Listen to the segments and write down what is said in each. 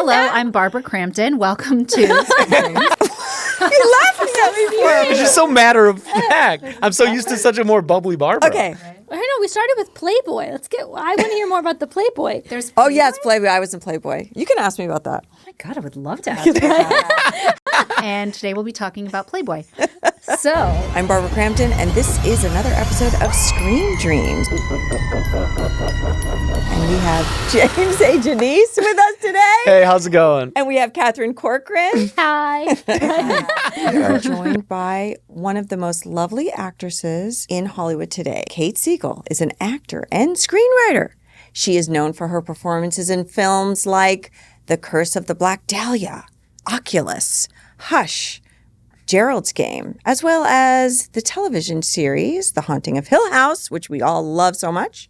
Hello, I'm Barbara Crampton. Welcome to... You're laughing at me for It's just so matter of fact. I'm so used to such a more bubbly Barbara. Okay. I know, we started with Playboy. I want to hear more about the Playboy. There's Oh, yes, Playboy. I was in Playboy. You can ask me about that. Oh my God, I would love to ask you that. And today we'll be talking about Playboy. So, I'm Barbara Crampton, and this is another episode of Screen Dreams. And we have James A. Janisse with us today. Hey, how's it going? And we have Catherine Corcoran. Hi. We are joined by one of the most lovely actresses in Hollywood today. KATE Siegel is an actor and screenwriter. She is known for her performances in films like The Curse of the Black Dahlia, Oculus, Hush, Gerald's Game, as well as the television series The Haunting of Hill House, which we all love so much.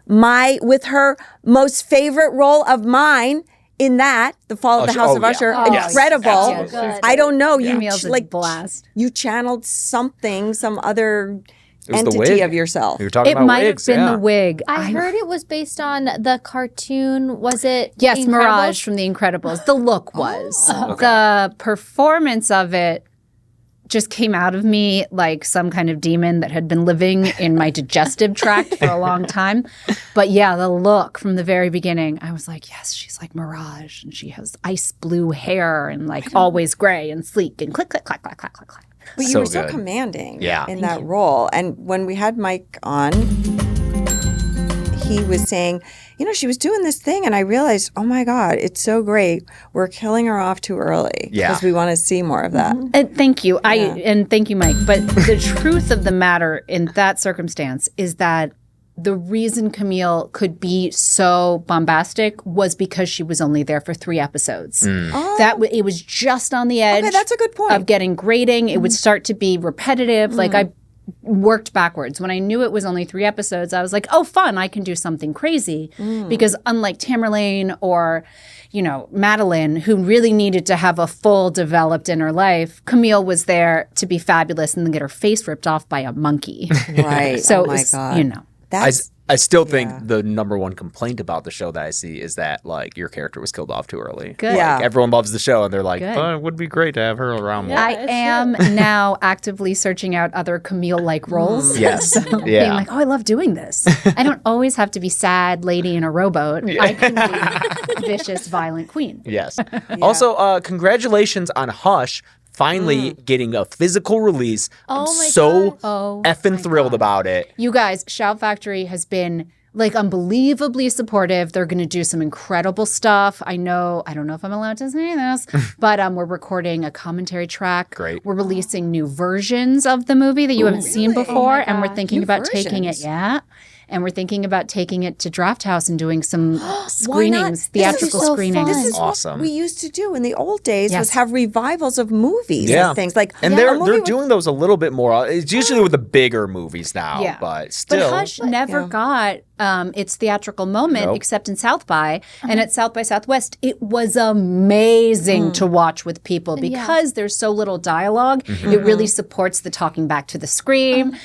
With her most favorite role of mine in that, The Fall of the House of Usher, incredible. Yes. I don't know, Camille's you a blast. You channeled something, some other It was the entity wig. of yourself. You were talking It about might wigs, have been yeah. the wig. I heard it was based on the cartoon. Was it? Yes, Incredibles? Mirage from The Incredibles. The look was. The performance of it just came out of me like some kind of demon that had been living in my digestive tract for a long time. But yeah, the look from the very beginning, I was like, yes, she's like Mirage. And she has ice blue hair and like always gray and sleek and click, click, clack, clack, clack, clack, clack. But you So were so good. commanding Yeah. in that role. And when we had Mike on, he was saying, she was doing this thing, and I realized, oh my God, it's so great. We're killing her off too early because we want to see more of that. And thank you. And thank you, Mike. But the truth of the matter in that circumstance is that the reason Camille could be so bombastic was because she was only there for 3 episodes. It was just on the edge. Okay, that's a good point. Of getting grating. It would start to be repetitive. Like I worked backwards. When I knew it was only 3 episodes, I was like, oh, fun, I can do something crazy. Because unlike Tamerlane or, Madeline, who really needed to have a full developed inner life, Camille was there to be fabulous and then get her face ripped off by a monkey. Right. So oh it my was, God. That's I still think the number one complaint about the show that I see is that like your character was killed off too early. Good. Yeah. Like, everyone loves the show and they're like, Good. oh, it would be great to have her around more. I am now actively searching out other Camille-like roles. Yes. So Yeah. being like, oh, I love doing this. I don't always have to be sad lady in a rowboat. I can be vicious, violent queen. Yes. Also, congratulations on Hush finally getting a physical release. I'm Oh my so God. Oh, effing thrilled about it. You guys, Shout Factory has been like unbelievably supportive. They're going to do some incredible stuff. I don't know if I'm allowed to say this, but we're recording a commentary track. Great. We're releasing new versions of the movie that you haven't seen before, and we're thinking New about taking it. versions? Yeah. And we're thinking about taking it to Draft House and doing some screenings, theatrical so screenings. fun. This is Awesome. what we used to do in the old days was Yes. have revivals of movies Yeah. and things. Like And a they're movie with- doing those a little bit more. It's usually with the bigger movies now, Yeah. but still. But Hush never got its theatrical moment Nope. except in South by. And at South by Southwest, it was amazing to watch with people because there's so little dialogue. It really supports the talking back to the screen,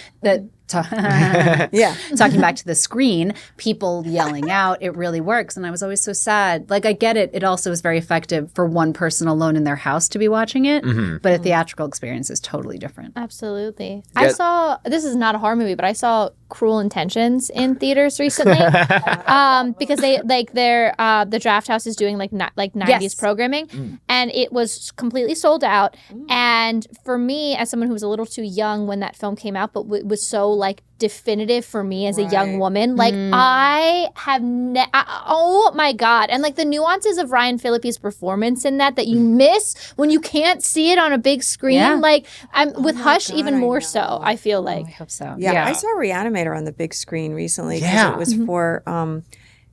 talking back to the screen, people yelling out. It really works. And I was always so sad. Like, I get it. It also is very effective for one person alone in their house to be watching it. But a theatrical experience is totally different. Absolutely. Yeah. I saw, this is not a horror movie, but I saw Cruel Intentions in theaters recently because the Draft House is doing like 90s programming and it was completely sold out. And for me, as someone who was a little too young when that film came out, but was so like definitive for me as a young woman, like I have oh my God. And like the nuances of Ryan Phillippe's performance in that you miss when you can't see it on a big screen. Yeah. Like I'm with Hush God, even I more know. so, I feel like. I hope so. Yeah, I saw Re-Animator on the big screen recently because Yeah. it was for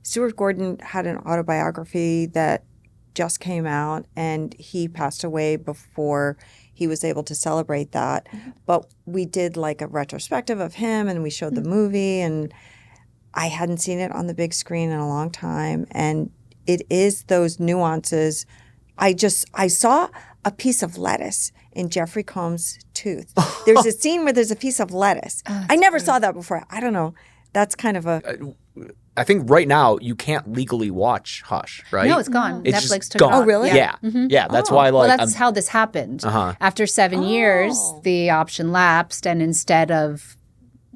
Stuart Gordon had an autobiography that just came out and he passed away before he was able to celebrate that. But we did like a retrospective of him and we showed the movie and I hadn't seen it on the big screen in a long time. And it is those nuances. I saw a piece of lettuce in Jeffrey Combs' tooth. There's a scene where there's a piece of lettuce. I never saw that before. I don't know. That's kind of a I think right now you can't legally watch Hush, right? No, it's gone. It's Netflix just took gone. it off. Oh, really? Yeah. Yeah, that's why Well, like that's how this happened. Uh-huh. After 7 years, Oh. the option lapsed, and instead of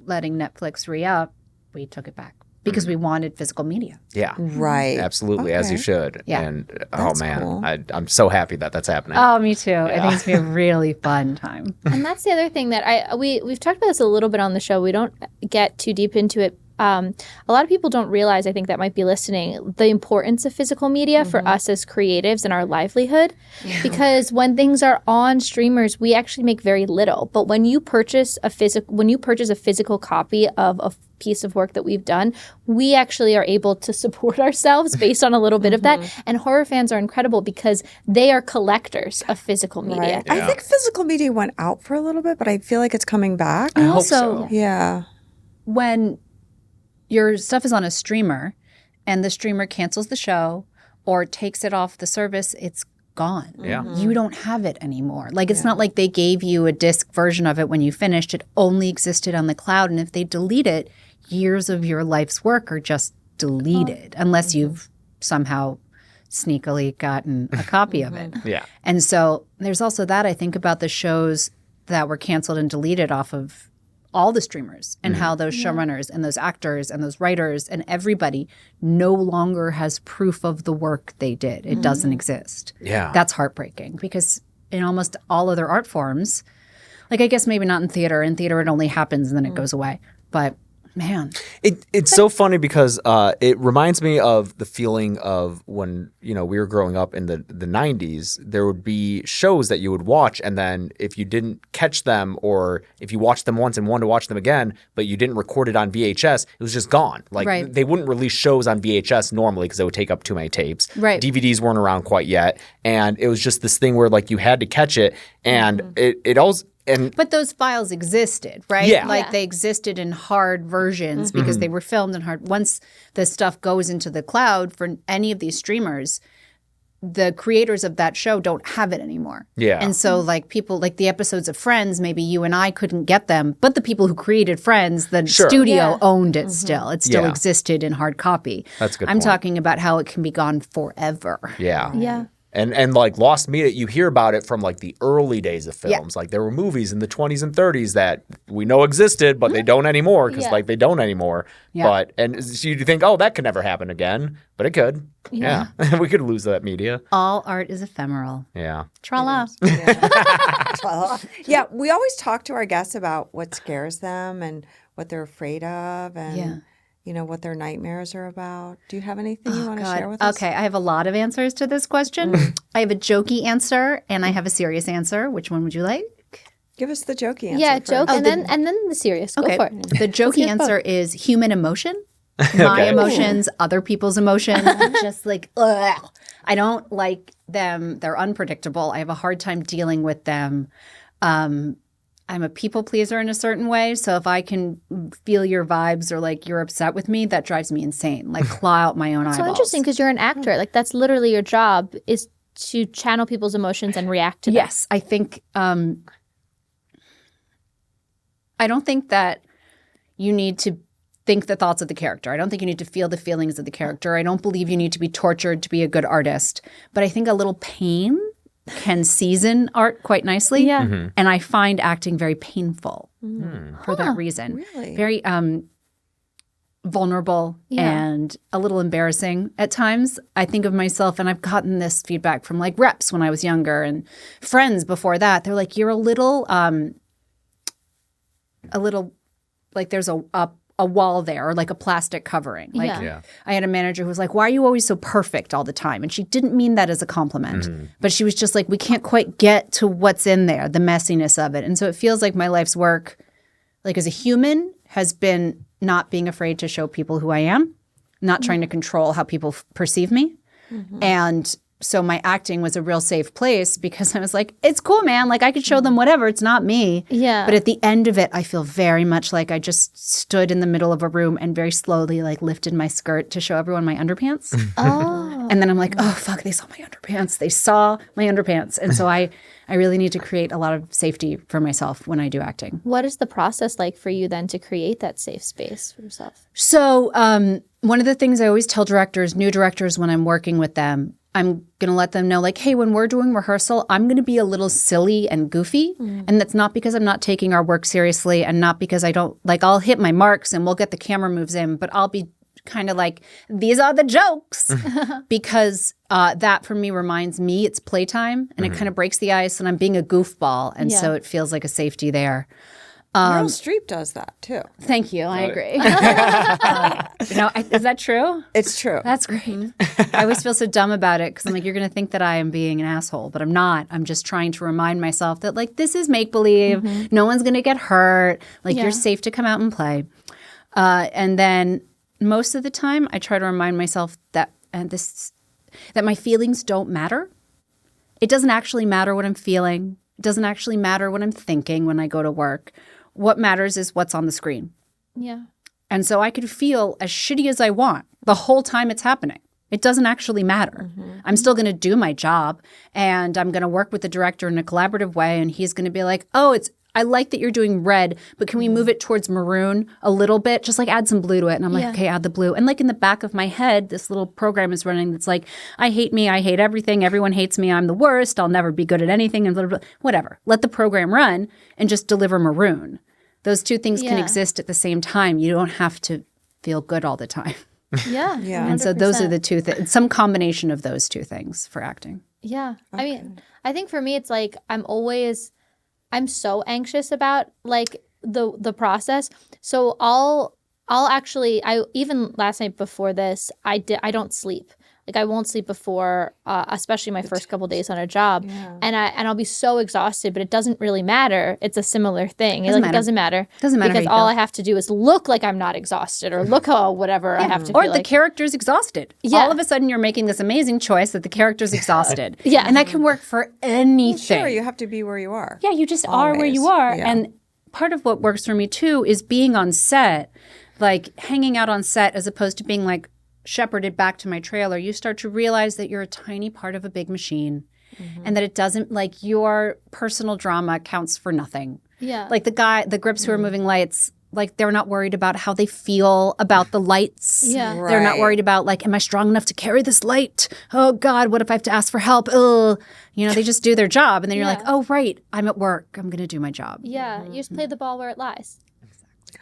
letting Netflix re-up, we took it back because we wanted physical media. yeah. Right. Absolutely, as you Okay. should. Yeah. And That's oh man, cool. I'm so happy that that's happening. Oh, me too. I think it's been a really fun time. And that's the other thing that we've talked about this a little bit on the show. We don't get too deep into it. A lot of people don't realize, I think, that might be listening, the importance of physical media for us as creatives and our livelihood. Because when things are on streamers, we actually make very little. But when you purchase a physical copy of a piece of work that we've done, we actually are able to support ourselves based on a little bit of that. And horror fans are incredible because they are collectors of physical media. Right. I think physical media went out for a little bit, but I feel like it's coming back. I hope also- so. Yeah. When your stuff is on a streamer and the streamer cancels the show or takes it off the service, it's gone. Yeah. You don't have it anymore. Like, it's not like they gave you a disc version of it when you finished. It only existed on the cloud. And if they delete it, years of your life's work are just deleted unless you've somehow sneakily gotten a copy of it. Yeah. And so there's also that, I think, about the shows that were canceled and deleted off of all the streamers and how those showrunners and those actors and those writers and everybody no longer has proof of the work they did. It doesn't exist. Yeah. That's heartbreaking because in almost all other art forms, like I guess maybe not in theater. In theater, it only happens and then it goes away. But man, It's so funny because it reminds me of the feeling of when we were growing up in the 90s. There would be shows that you would watch, and then if you didn't catch them, or if you watched them once and wanted to watch them again, but you didn't record it on VHS, it was just gone. Like Right. they wouldn't release shows on VHS normally because it would take up too many tapes. Right. DVDs weren't around quite yet, and it was just this thing where like you had to catch it, and it also. And but those files existed, right? Yeah. Like they existed in hard versions because they were filmed in hard. Once the stuff goes into the cloud for any of these streamers, the creators of that show don't have it anymore. Yeah. And so like people like the episodes of Friends, maybe you and I couldn't get them, but the people who created Friends, the Sure. studio Yeah. owned it still. It still Yeah. existed in hard copy. That's a good I'm point. talking about how it can be gone forever. yeah. Yeah. And like lost media, you hear about it from like the early days of films. Like there were movies in the 20s and 30s that we know existed, but they don't anymore because Yeah. like they don't anymore. Yeah. But and so you think, oh, that could never happen again, but it could. Yeah, we could lose that media. All art is ephemeral. Yeah. Tra-la. Yeah, we always talk to our guests about what scares them and what they're afraid of and Yeah. what their nightmares are about. Do you have anything you want to God. share with us? Okay, I have a lot of answers to this question. I have a jokey answer and I have a serious answer. Which one would you like? Give us the jokey answer. Yeah, first. joke and then the serious. Go for it. The jokey answer is human emotion. My emotions, other people's emotions. Just like, ugh. I don't like them. They're unpredictable. I have a hard time dealing with them. I'm a people pleaser in a certain way. So if I can feel your vibes or like you're upset with me, that drives me insane. Like claw out my own eyeballs. So interesting because you're an actor. Like that's literally your job is to channel people's emotions and react to them. Yes, I think I don't think that you need to think the thoughts of the character. I don't think you need to feel the feelings of the character. I don't believe you need to be tortured to be a good artist. But I think a little pain can season art quite nicely. Yeah. And I find acting very painful for that reason. Really? Very vulnerable and a little embarrassing at times. I think of myself, and I've gotten this feedback from like reps when I was younger and friends before that. They're like, you're a little like there's a wall there or like a plastic covering. Like Yeah. I had a manager who was like, why are you always so perfect all the time? And she didn't mean that as a compliment, but she was just like, we can't quite get to what's in there, the messiness of it. And so it feels like my life's work, like as a human, has been not being afraid to show people who I am, not trying to control how people perceive me. And so my acting was a real safe place because I was like, it's cool, man. Like I could show them whatever. It's not me. Yeah. But at the end of it, I feel very much like I just stood in the middle of a room and very slowly like lifted my skirt to show everyone my underpants. Oh. And then I'm like, oh, fuck, they saw my underpants. They saw my underpants. And so I really need to create a lot of safety for myself when I do acting. What is the process like for you then to create that safe space for yourself? So One of the things I always tell directors, new directors, when I'm working with them, I'm going to let them know, like, hey, when we're doing rehearsal, I'm going to be a little silly and goofy. And that's not because I'm not taking our work seriously and not because I don't, like, I'll hit my marks and we'll get the camera moves in, but I'll be kind of like, these are the jokes. Because that for me reminds me it's playtime and it kind of breaks the ice and I'm being a goofball. And so it feels like a safety there. Meryl Streep does that too. Thank you. I agree. Is that true? It's true. That's great. I always feel so dumb about it because I'm like, you're going to think that I am being an asshole, but I'm not. I'm just trying to remind myself that, like, this is make-believe. No one's going to get hurt. Like, you're safe to come out and play. And then most of the time, I try to remind myself that my feelings don't matter. It doesn't actually matter what I'm feeling. It doesn't actually matter what I'm thinking when I go to work. What matters is what's on the screen. Yeah. And so I could feel as shitty as I want the whole time it's happening. It doesn't actually matter. I'm still going to do my job and I'm going to work with the director in a collaborative way. And he's going to be like, oh, I like that you're doing red, but can we move it towards maroon a little bit? Just like add some blue to it. And I'm like, okay, add the blue. And like in the back of my head, this little program is running that's like, I hate me. I hate everything. Everyone hates me. I'm the worst. I'll never be good at anything. And blah, blah, blah. Whatever. Let the program run and just deliver maroon. Those two things can exist at the same time. You don't have to feel good all the time. Yeah. And so those are the two things, some combination of those two things for acting. Yeah. Okay. I mean, I think for me, it's like I'm so anxious about like the process. So I'll actually, even last night before this, I don't sleep. Like I won't sleep before, especially my first couple days on a job, and I'll be so exhausted. But it doesn't really matter. It's a similar thing. It doesn't matter. Doesn't matter because all I have to do is look like I'm not exhausted, or look how whatever I have to. Or feel the like. character's exhausted. Yeah. All of a sudden, you're making this amazing choice that the character's exhausted. Yeah. And that can work for anything. Sure, you have to be where you are. Yeah, you just are where you are. Yeah. And part of what works for me too is being on set, like hanging out on set as opposed to being like shepherded back to my trailer. You start to realize that you're a tiny part of a big machine and that it doesn't, like, your personal drama counts for nothing. Yeah. Like the grips who are moving lights, like they're not worried about how they feel about the lights. Yeah. They're not worried about like, am I strong enough to carry this light? Oh God, what if I have to ask for help? Ugh. You know, they just do their job and then you're like, oh right, I'm at work. I'm going to do my job. Yeah. You just play the ball where it lies.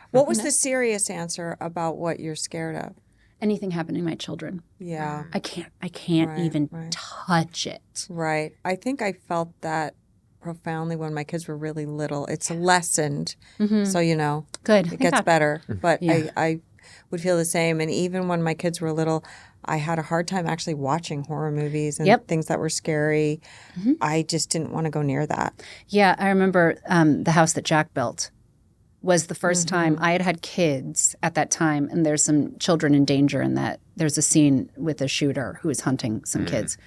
What was the serious answer about what you're scared of? Anything happening to my children. Yeah. I can't even touch it. Right. I think I felt that profoundly when my kids were really little. It's lessened. So, you know, Good. it gets better. But I would feel the same. And even when my kids were little, I had a hard time actually watching horror movies and things that were scary. I just didn't want to go near that. Yeah. I remember the house that Jack built was the first time I had kids at that time, and there's some children in danger in that. There's a scene with a shooter who is hunting some kids.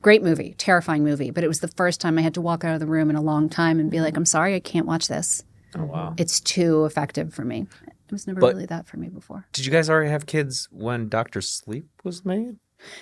Great movie, terrifying movie, but it was the first time I had to walk out of the room in a long time and be like, I'm sorry, I can't watch this. Oh, wow. It's too effective for me. It was never really that for me before. Did you guys already have kids when Dr. Sleep was made?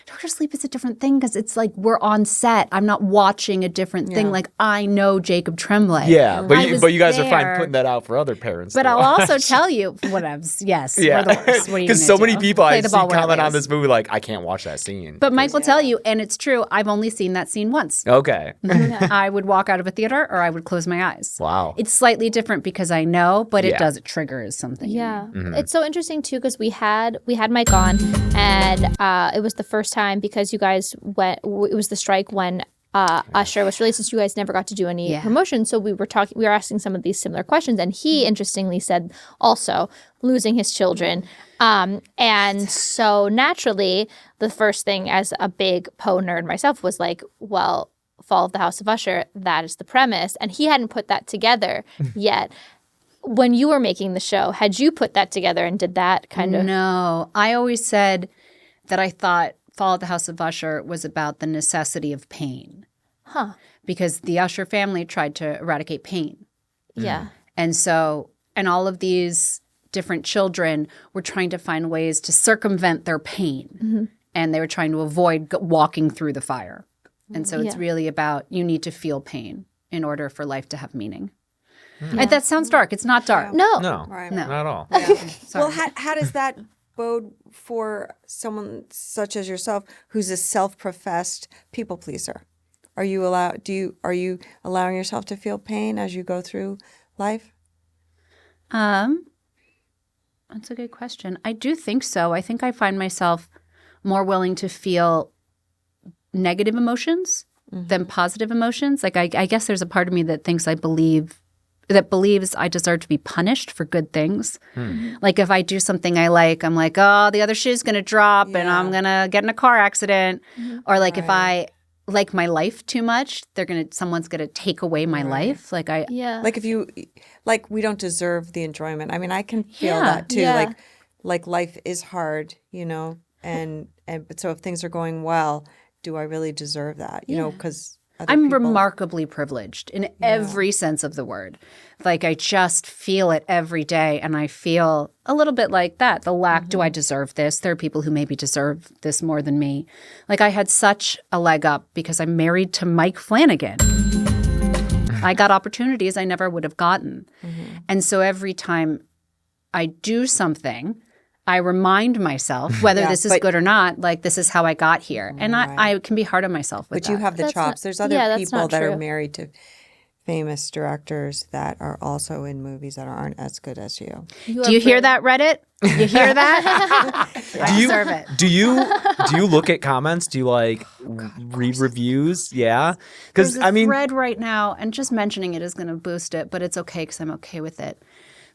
Dr. Sleep is a different thing because it's like we're on set. I'm not watching a different thing. Like I know Jacob Tremblay. Yeah, but you guys are there. fine putting that out for other parents. But to I'll watch. also tell you, yes, we're the worst. What are you Because gonna so many do? people Play I the see ball where it comment on lays. this movie like, I can't watch that scene. But Mike will tell you, and it's true, I've only seen that scene once. Okay. I would walk out of a theater or I would close my eyes. Wow. It's slightly different because I know, but Yeah. it triggers something. Yeah. It's so interesting too because we had Mike on and it was the first time because you guys went, it was the strike when Usher was released, since you guys never got to do any promotion. So we were asking some of these similar questions, and he interestingly said also losing his children. And so naturally, the first thing as a big Poe nerd myself was like, well, Fall of the House of Usher, that is the premise. And he hadn't put that together yet. When you were making the show, had you put that together and did that kind of? No. I always said that I thought Fall of the House of Usher was about the necessity of pain. Huh. Because the Usher family tried to eradicate pain. Yeah. And so, and all of these different children were trying to find ways to circumvent their pain. And they were trying to avoid walking through the fire. And so it's really about you need to feel pain in order for life to have meaning. And that sounds dark. It's not dark. No. No, Right. not at all. Well, how does that bode for someone such as yourself who's a self-professed people pleaser? Are you allowing yourself to feel pain as you go through life? That's a good question. I do think so. I think I find myself more willing to feel negative emotions than positive emotions. Like I guess there's a part of me that thinks believes I deserve to be punished for good things. Like if I do something I like, I'm like, oh, the other shoe's going to drop and I'm going to get in a car accident. Or like if I like my life too much, someone's going to take away my life. Like like if you like we don't deserve the enjoyment. I mean, I can feel that too. Like life is hard, and but so if things are going well, do I really deserve that? Because I'm remarkably privileged in every sense of the word. Like I just feel it every day, and I feel a little bit like that. The lack, do I deserve this? There are people who maybe deserve this more than me. Like I had such a leg up because I'm married to Mike Flanagan. I got opportunities I never would have gotten. And so every time I do something, I remind myself, whether this is good or not, like this is how I got here. And I can be hard on myself with that. But you have the chops. There's other people that are married to famous directors that are also in movies that aren't as good as you. Do you hear that, Reddit? You hear that? I deserve it. Do you look at comments? Do you like read reviews? Yeah. Because thread right now, and just mentioning it is going to boost it, but it's okay because I'm okay with it.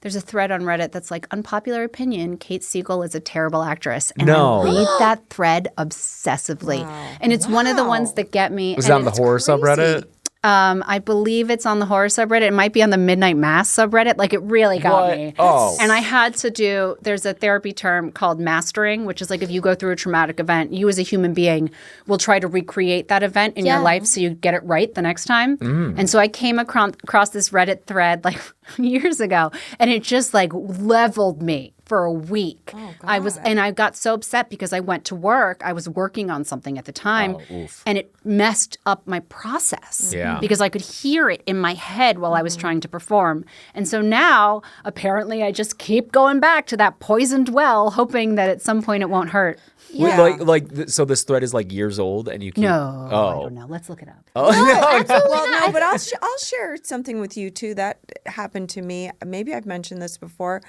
There's a thread on Reddit that's like, unpopular opinion, Kate Siegel is a terrible actress. And I read that thread obsessively. Wow. And it's one of the ones that get me. Was that on the horror subreddit? I believe it's on the horror subreddit. It might be on the Midnight Mass subreddit. Like it really got me. Oh. And I had to there's a therapy term called mastering, which is like if you go through a traumatic event, you as a human being will try to recreate that event in your life so you get it right the next time. And so I came across this Reddit thread like years ago, and it just like leveled me for a week. Oh, I got so upset because I went to work. I was working on something at the time, and it messed up my process because I could hear it in my head while I was trying to perform. And so now, apparently, I just keep going back to that poisoned well, hoping that at some point it won't hurt. Yeah. So this thread is like years old, and you keep. No, I don't know. Let's look it up. But I'll share something with you too that happened to me. Maybe I've mentioned this before.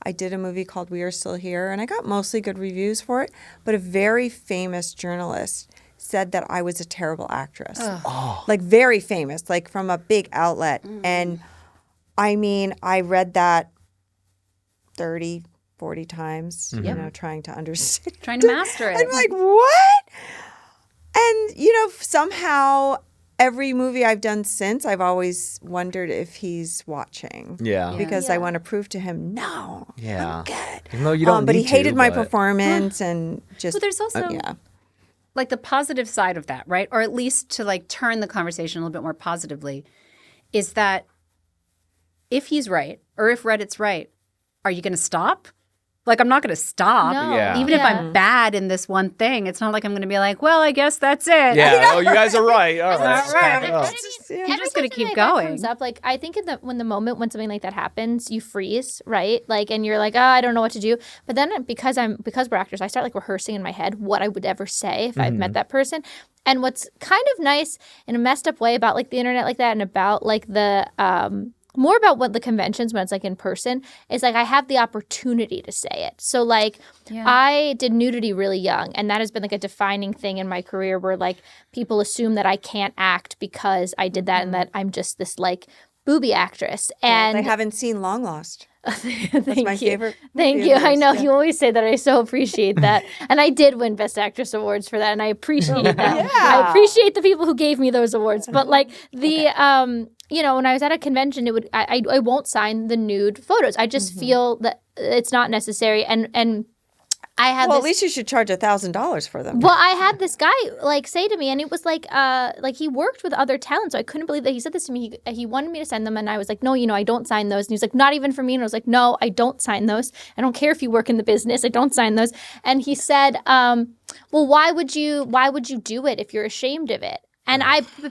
I did a movie called We Are Still Here, and I got mostly good reviews for it. But a very famous journalist said that I was a terrible actress. Like very famous, like from a big outlet. And I mean, I read that 30, 40 times, trying to understand. Trying to master it. I'm like, what? And, somehow every movie I've done since, I've always wondered if he's watching. Yeah. Because I want to prove to him, no, I'm good. Even though you don't but he hated my performance and just. Well, there's also like the positive side of that, right? Or at least to like turn the conversation a little bit more positively, is that if he's right or if Reddit's right, are you going to stop? Like, I'm not going to stop. No. Yeah. Even if I'm bad in this one thing, it's not like I'm going to be like, well, I guess that's it. Yeah. Oh, you guys are right. All right. You're just going to keep going. Comes up, like, I think when something like that happens, you freeze, right? Like, and you're like, I don't know what to do. But then because we're actors, I start like rehearsing in my head what I would ever say if I've met that person. And what's kind of nice in a messed up way about like the internet like that and about like the more about what the conventions when it's like in person is like I have the opportunity to say it. So like I did nudity really young, and that has been like a defining thing in my career where like people assume that I can't act because I did that and that I'm just this like booby actress. And they haven't seen Long Lost. That's my favorite. Thank you. I know you always say that. I so appreciate that. And I did win Best Actress awards for that, and I appreciate that. I appreciate the people who gave me those awards. But like the when I was at a convention, I won't sign the nude photos. I just feel that it's not necessary. And I had at least you should charge $1,000 for them. Well, I had this guy like say to me, and it was like he worked with other talent, so I couldn't believe that he said this to me. He wanted me to send them, and I was like, no, I don't sign those. And he was like, not even for me. And I was like, no, I don't sign those. I don't care if you work in the business. I don't sign those. And he said, well, why would you do it if you're ashamed of it? And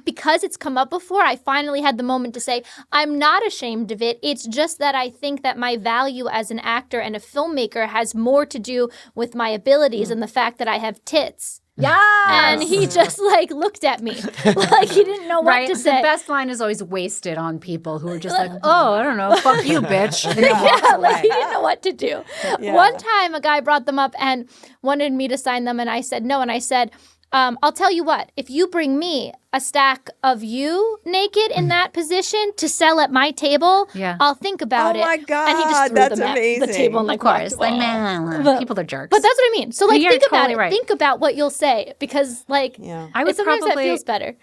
because it's come up before, I finally had the moment to say, I'm not ashamed of it. It's just that I think that my value as an actor and a filmmaker has more to do with my abilities and the fact that I have tits. Yeah. And he just like looked at me like he didn't know what to say. The best line is always wasted on people who are just like, oh, I don't know, fuck you, bitch. Yeah, like he didn't know what to do. Yeah. One time a guy brought them up and wanted me to sign them and I said no. And I said, I'll tell you what, if you bring me a stack of you naked in that position to sell at my table, I'll think about it. Oh my God, and he just threw that's them amazing. at the table and Of course. Like, man, people are jerks. But that's what I mean. So like You're think about totally it. right. Think about what you'll say because like I would sometimes that probably feels better.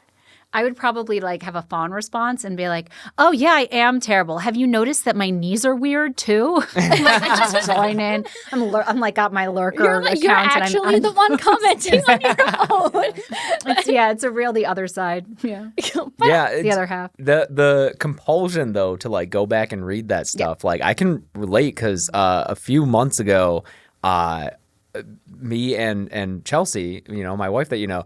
I would probably like have a fawn response and be like, "Oh yeah, I am terrible. Have you noticed that my knees are weird too?" Like, I just join in. I'm like got my lurker account. You're actually the one commenting on your own. It's the other side. Yeah, Yeah, the other half. The compulsion though to like go back and read that stuff. Like I can relate because a few months ago, me and Chelsea, my wife that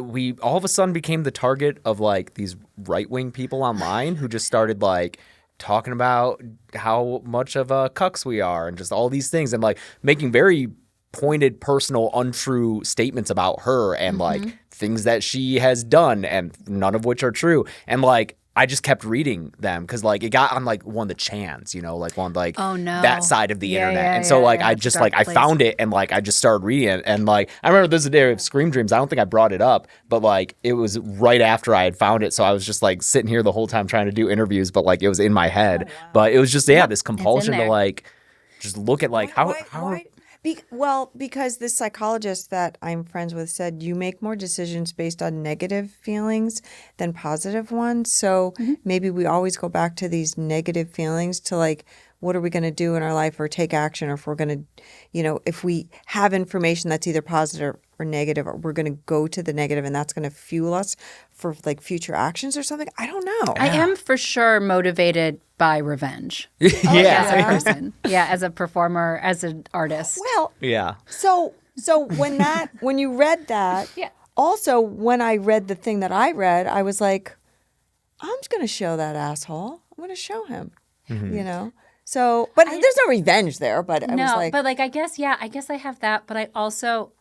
we all of a sudden became the target of like these right-wing people online who just started like talking about how much of a cucks we are and just all these things and like making very pointed, personal, untrue statements about her and like things that she has done and none of which are true. And like I just kept reading them because like it got on like one of the chans, like on like that side of the internet. And so like I just like I found it and like I just started reading it. And like I remember there's a day of Scream Dreams. I don't think I brought it up, but like it was right after I had found it. So I was just like sitting here the whole time trying to do interviews, but like it was in my head. Oh, wow. But it was just this compulsion to like just look at like how because this psychologist that I'm friends with said you make more decisions based on negative feelings than positive ones. So maybe we always go back to these negative feelings to like, what are we going to do in our life or take action, or if we're going to, if we have information that's either positive or negative, or we're going to go to the negative and that's going to fuel us for like future actions or something. I don't know. I am for sure motivated by revenge. As a person. As a performer, as an artist. Well, So when you read that, also when I read the thing that I read, I was like, I'm just going to show that asshole. I'm going to show him, So, but there's no revenge there, but I was like. But like, I guess I have that, but I also,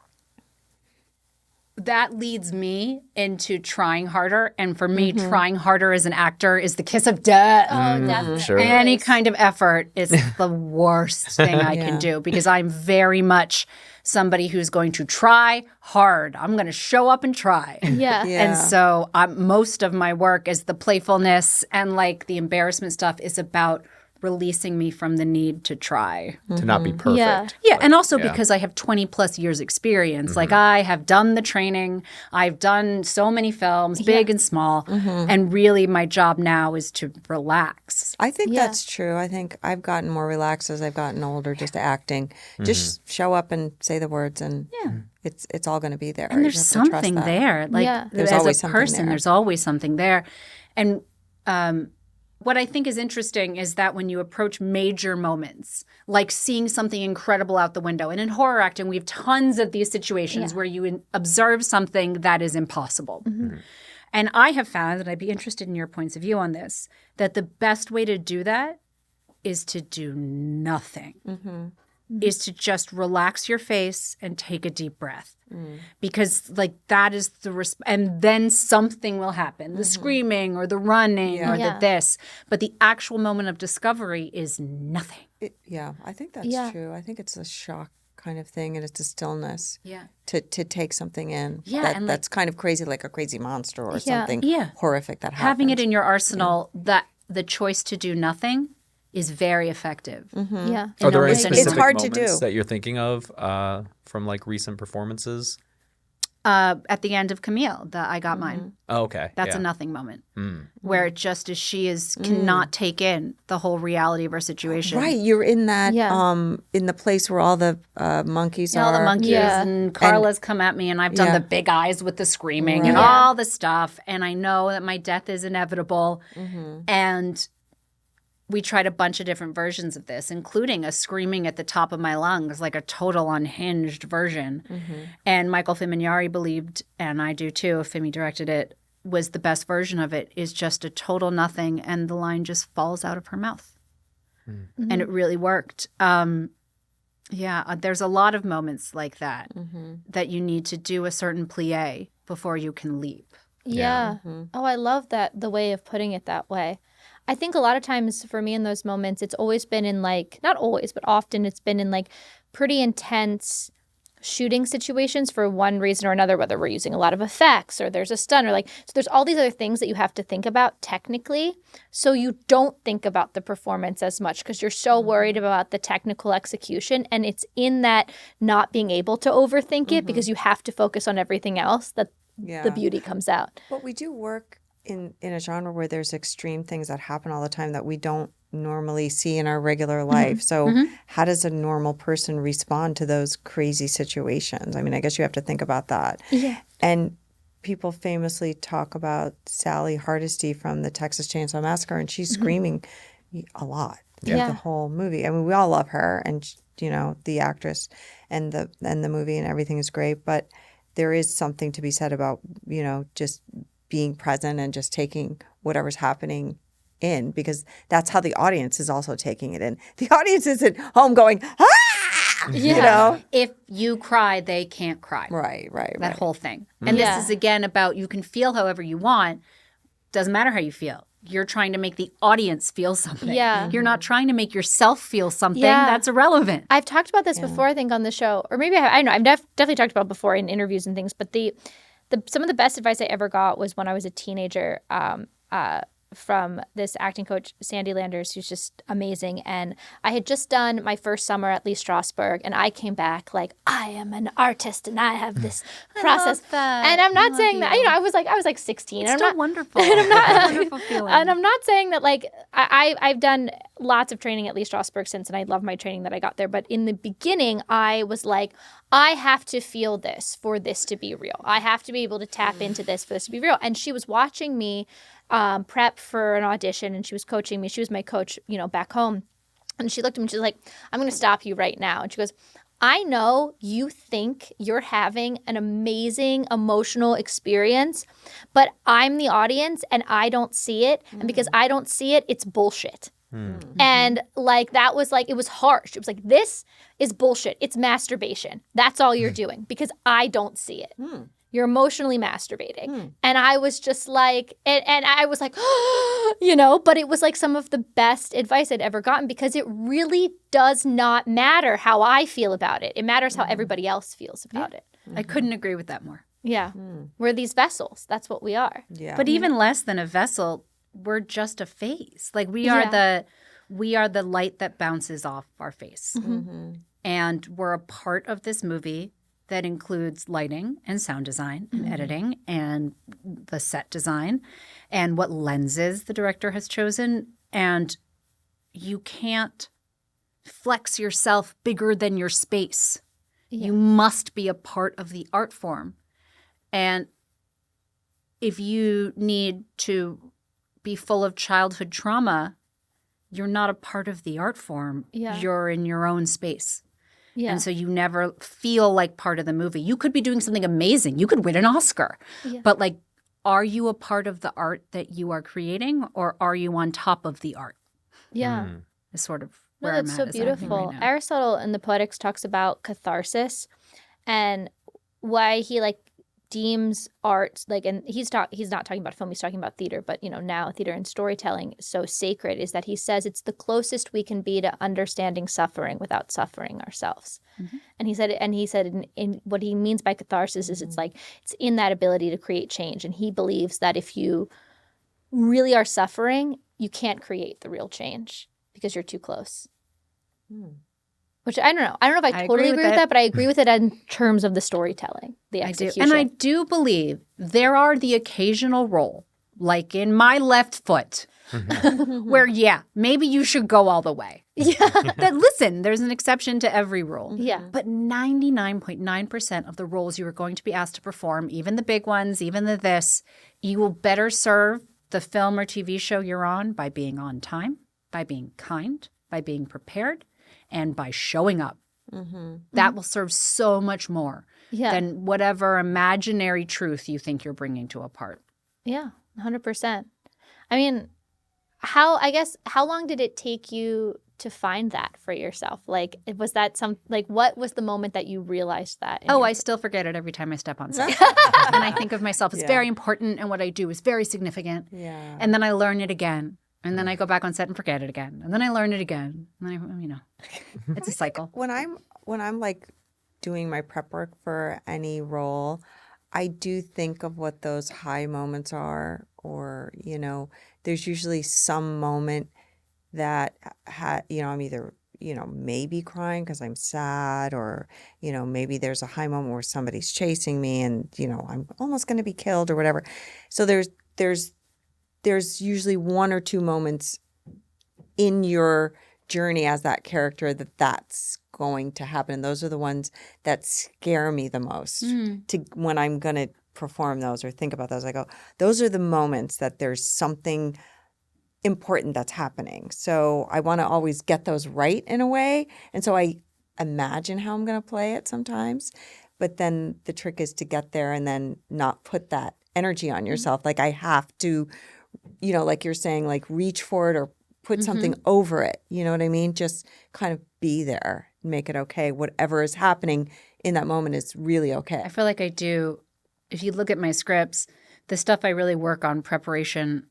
that leads me into trying harder. And for me, trying harder as an actor is the kiss of death. Oh, definitely. Sure. Any kind of effort is the worst thing I can do because I'm very much somebody who's going to try hard. I'm going to show up and try. Yeah. And so most of my work is the playfulness and like the embarrassment stuff is about releasing me from the need to try. To not be perfect. Yeah, and also because I have 20 plus years experience. Like I have done the training. I've done so many films, big and small. And really my job now is to relax. I think that's true. I think I've gotten more relaxed as I've gotten older, just acting. Just show up and say the words and it's all going to be there. And there's something there. Like There's as always a something person, there. there's always something there. And what I think is interesting is that when you approach major moments, like seeing something incredible out the window, and in horror acting, we have tons of these situations where you observe something that is impossible. And I have found, and I'd be interested in your points of view on this, that the best way to do that is to do nothing. Is to just relax your face and take a deep breath. Because like that is and then something will happen. The screaming or the running or the this. But the actual moment of discovery is nothing. I think that's true. I think it's a shock kind of thing and it's a stillness. To take something in. And that's kind of crazy, like a crazy monster or something horrific that happens. Having it in your arsenal, that the choice to do nothing is very effective. Yeah. Are there any specific It's hard to moments do. that you're thinking of from like recent performances? At the end of Camille, I got mine. Oh, okay. That's a nothing moment where it just is cannot take in the whole reality of her situation. Right, you're in that in the place where all the monkeys are. All the monkeys and Carla's come at me and I've done the big eyes with the screaming and all the stuff and I know that my death is inevitable and we tried a bunch of different versions of this, including a screaming at the top of my lungs, like a total unhinged version. And Michael Fimignari believed, and I do too, Fimi directed it, was the best version of it is just a total nothing, and the line just falls out of her mouth. Mm-hmm. And it really worked. There's a lot of moments like that that you need to do a certain plie before you can leap. Yeah. Oh, I love that, the way of putting it that way. I think a lot of times for me in those moments, it's always been in like, not always, but often it's been in like pretty intense shooting situations for one reason or another, whether we're using a lot of effects or there's a stunt or like, so there's all these other things that you have to think about technically. So you don't think about the performance as much because you're so worried about the technical execution. And it's in that not being able to overthink it because you have to focus on everything else that the beauty comes out. But we do work in a genre where there's extreme things that happen all the time that we don't normally see in our regular life. So how does a normal person respond to those crazy situations? I mean, I guess you have to think about that. Yeah. And people famously talk about Sally Hardesty from the Texas Chainsaw Massacre, and she's screaming a lot through the whole movie. I mean, we all love her, and you know, the actress and the movie and everything is great, but there is something to be said about, you know, just being present and just taking whatever's happening in, because that's how the audience is also taking it in. The audience isn't home going, ah! You know? If you cry, they can't cry. Right. That whole thing. And this is, again, about you can feel however you want. Doesn't matter how you feel. You're trying to make the audience feel something. Yeah. You're not trying to make yourself feel something. That's irrelevant. I've talked about this before, I think, on the show. Or maybe I don't know. I've definitely talked about it before in interviews and things. But some of the best advice I ever got was when I was a teenager from this acting coach, Sandy Landers, who's just amazing. And I had just done my first summer at Lee Strasberg, and I came back like, I am an artist and I have this process. And I'm not saying that, you know, I was like 16. It's and still I'm not, wonderful. And I'm not, It's a wonderful feeling. And I'm not saying that like, I've done lots of training at Lee Strasberg since, and I love my training that I got there. But in the beginning, I was like, I have to feel this for this to be real. I have to be able to tap into this for this to be real. And she was watching me prep for an audition, and she was coaching me. She was my coach, you know, back home. And she looked at me and she's like, I'm going to stop you right now. And she goes, I know you think you're having an amazing emotional experience, but I'm the audience and I don't see it. And because I don't see it, it's bullshit. And like, that was like, it was harsh. It was like, this is bullshit. It's masturbation. That's all you're doing because I don't see it. You're emotionally masturbating. And I was just like, and I was like, you know, but it was like some of the best advice I'd ever gotten, because it really does not matter how I feel about it. It matters how everybody else feels about it. I couldn't agree with that more. Yeah. We're these vessels. That's what we are. Yeah. But even less than a vessel, we're just a face. Like we are the light that bounces off our face. And we're a part of this movie that includes lighting and sound design and editing and the set design and what lenses the director has chosen. And you can't flex yourself bigger than your space. You must be a part of the art form. And if you need to be full of childhood trauma, you're not a part of the art form. You're in your own space. And so you never feel like part of the movie. You could be doing something amazing. You could win an Oscar. But like, are you a part of the art that you are creating, or are you on top of the art? Is sort of where that's I'm so at beautiful. right now. Aristotle in the Poetics talks about catharsis and why he like deems art, like, and he's not talking about film, he's talking about theater, but you know, now theater and storytelling is so sacred, is that he says it's the closest we can be to understanding suffering without suffering ourselves. And he said in what he means by catharsis is it's like, it's in that ability to create change. And he believes that if you really are suffering, you can't create the real change because you're too close. Which I don't know. I don't know if I totally agree with that, but I agree with it in terms of the storytelling, the execution. And I do believe there are the occasional role, like in My Left Foot, where, maybe you should go all the way. Listen, there's an exception to every rule. But 99.9% of the roles you are going to be asked to perform, even the big ones, even you will better serve the film or TV show you're on by being on time, by being kind, by being prepared, and by showing up. That will serve so much more than whatever imaginary truth you think you're bringing to a part. Yeah, 100%. I mean, how long did it take you to find that for yourself? Like, was that what was the moment that you realized that? I still forget it every time I step on set. And I think of myself as very important, and what I do is very significant. Yeah. And then I learn it again. And then I go back on set and forget it again. And then I learn it again. And then it's a cycle. When I'm like doing my prep work for any role, I do think of what those high moments are, or, there's usually some moment that, I'm either, maybe crying because I'm sad, or, maybe there's a high moment where somebody's chasing me and, I'm almost going to be killed or whatever. So there's usually one or two moments in your journey as that character that's going to happen. And those are the ones that scare me the most when I'm going to perform those or think about those. I go, those are the moments that there's something important that's happening. So I want to always get those right in a way. And so I imagine how I'm going to play it sometimes. But then the trick is to get there and then not put that energy on yourself. Like I have to, like you're saying, like reach for it or put something over it. You know what I mean? Just kind of be there, make it okay. Whatever is happening in that moment is really okay. I feel like I do. If you look at my scripts, the stuff I really work on preparation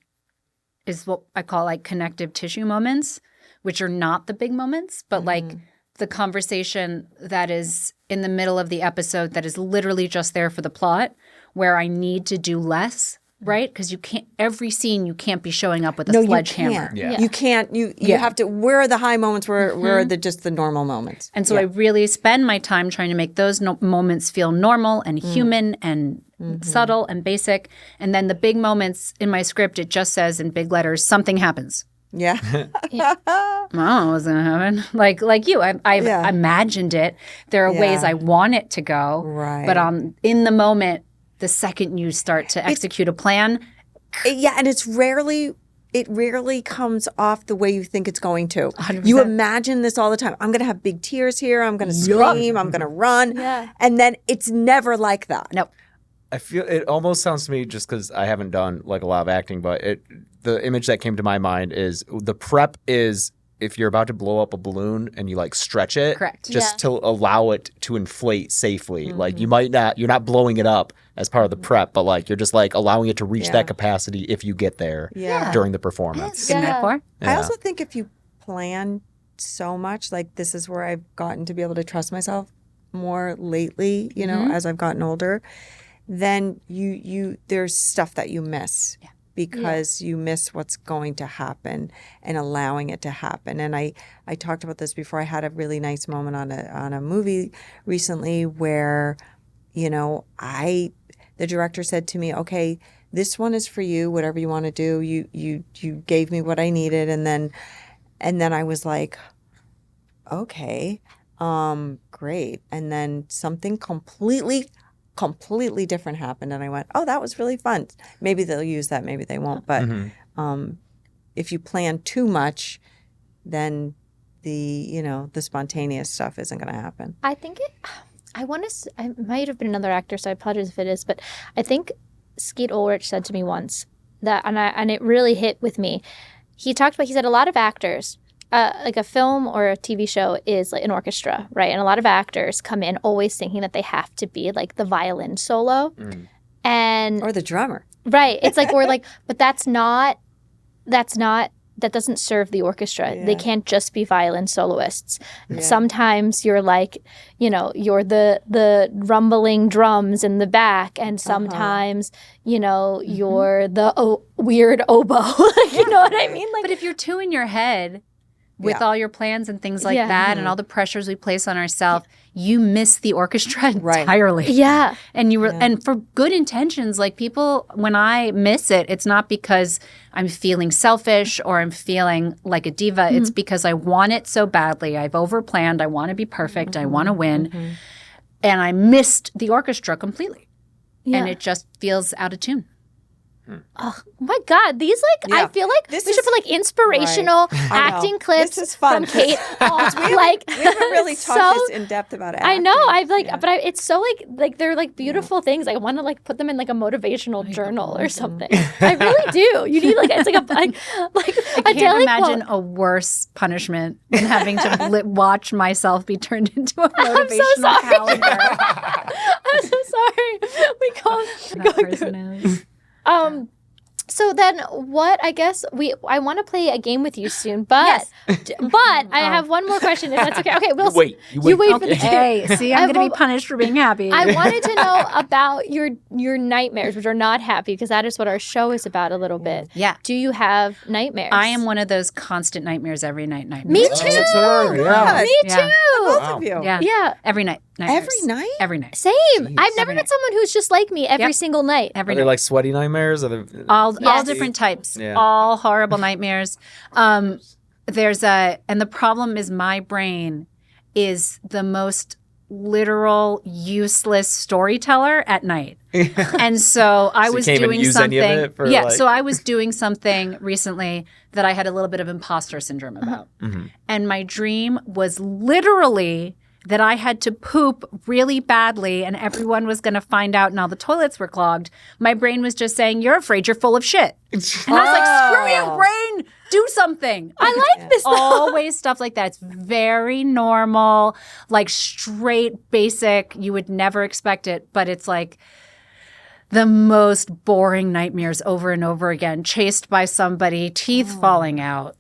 is what I call like connective tissue moments, which are not the big moments, but like the conversation that is in the middle of the episode that is literally just there for the plot, where I need to do less. Right? Because you can't, every scene, you can't be showing up with a sledgehammer. You can't. You have to, where are the high moments? Where are just the normal moments? And so I really spend my time trying to make those moments feel normal and human and subtle and basic. And then the big moments in my script, it just says in big letters, something happens. Yeah. I don't know what's going to happen. Like you, I've imagined it. There are ways I want it to go. Right. But in the moment, the second you start to execute a plan. And it rarely comes off the way you think it's going to. 100%. You imagine this all the time. I'm going to have big tears here. I'm going to scream. I'm going to run. Yeah. And then it's never like that. Nope. I feel it almost sounds to me, just because I haven't done like a lot of acting, but the image that came to my mind is the prep is if you're about to blow up a balloon and you like stretch it, correct, just to allow it to inflate safely. Like you're not blowing it up as part of the prep, but like you're just like allowing it to reach that capacity if you get there during the performance. Good metaphor. I also think if you plan so much, like this is where I've gotten to be able to trust myself more lately, as I've gotten older, then you there's stuff that you miss. Yeah. Because you miss what's going to happen and allowing it to happen. And I talked about this before. I had a really nice moment on a movie recently where, the director said to me, okay, this one is for you, whatever you want to do. You gave me what I needed. And then I was like, okay, great. And then something completely different happened, and I went, oh, that was really fun. Maybe they'll use that, maybe they won't. But if you plan too much, then the spontaneous stuff isn't going to happen. I think I might have been another actor, so I apologize if it is, but I think Skeet Ulrich said to me once that, and it really hit with me. He said a lot of actors, like a film or a TV show is like an orchestra, right? And a lot of actors come in always thinking that they have to be like the violin solo or the drummer. Right. It's like, but that doesn't serve the orchestra. Yeah. They can't just be violin soloists. Yeah. Sometimes you're like, you're the rumbling drums in the back, and sometimes, you're the weird oboe. You know what I mean? But if you're too in your head with all your plans and things like that and all the pressures we place on ourselves, you miss the orchestra entirely. Yeah. And and for good intentions, like people, when I miss it, it's not because I'm feeling selfish or I'm feeling like a diva. It's because I want it so badly. I've overplanned. I want to be perfect. I want to win. And I missed the orchestra completely. Yeah. And it just feels out of tune. Oh my God, these I feel like we should put like inspirational acting clips this is fun. from Kate. we haven't really talked this in depth about acting. I know. I've but it's so like they're like beautiful things. I want to like put them in like a motivational journal or something. I really do. You need it's like I can't imagine a worse punishment than having to watch myself be turned into a motivational calendar. I'm so sorry. We go. So then what, I guess I want to play a game with you soon, but I have one more question if that's okay. Okay, we'll wait. You wait for the Hey, see, I'm going to be punished for being happy. I wanted to know about your nightmares, which are not happy, because that is what our show is about a little bit. Yeah. Do you have nightmares? I am one of those constant nightmares every night. Me too. Me too. Both of you. Yeah. Every night. Nightmares. Every night? Every night. Same. I've never met someone who's just like me every single night. Every Are night. they like sweaty nightmares? Are they... All different types. Yeah. All horrible nightmares. And the problem is my brain is the most literal, useless storyteller at night. And so I was doing something. So I was doing something recently that I had a little bit of imposter syndrome about. Mm-hmm. And my dream was literally that I had to poop really badly and everyone was going to find out and all the toilets were clogged. My brain was just saying, you're afraid you're full of shit. And I was like, screw you, brain. Do something. I like this. Always stuff like that. It's very normal, like straight, basic. You would never expect it, but it's like the most boring nightmares over and over again. Chased by somebody, teeth falling out,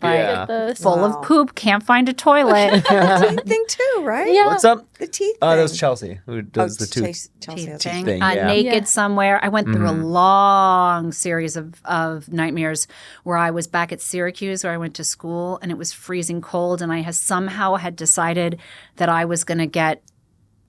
full of poop, can't find a toilet. The teeth thing too, right? Yeah. What's up? The teeth That thing. was Chelsea who does the tooth thing. thing. Naked somewhere. I went through a long series of nightmares where I was back at Syracuse where I went to school and it was freezing cold and I somehow had decided that I was going to get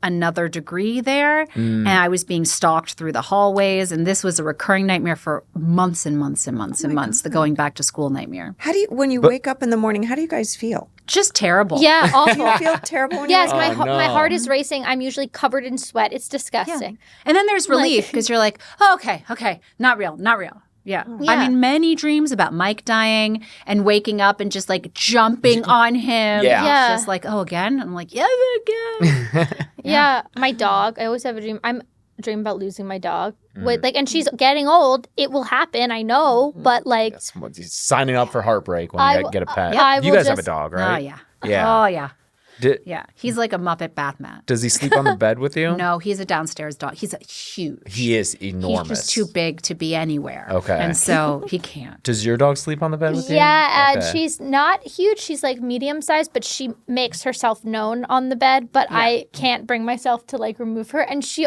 another degree there and I was being stalked through the hallways and this was a recurring nightmare for months and months and months and months, the going back to school nightmare. How do you, when you wake up in the morning, how do you guys feel? Just terrible. Yeah, awful. Do you feel terrible when Yes, you wake up? my heart is racing. I'm usually covered in sweat. It's disgusting. And then there's relief because you're like, oh, okay, not real. Yeah. I'm in many dreams about Mike dying and waking up and just like jumping on him. Yeah. It's just like, oh, again? I'm like, yeah, again. Yeah, my dog. I always have a dream. I'm dream about losing my dog. And she's getting old. It will happen. I know, but like That's signing up for heartbreak when you get a pet. You guys have a dog, right? Oh, yeah. Yeah. Oh, yeah. Yeah, he's like a Muppet bath mat. Does he sleep on the bed with you? No, he's a downstairs dog. He's huge. He is enormous. He's just too big to be anywhere. Okay. And so he can't. Does your dog sleep on the bed with you? Yeah, she's not huge. She's like medium sized, but she makes herself known on the bed. But I can't bring myself to like remove her. And she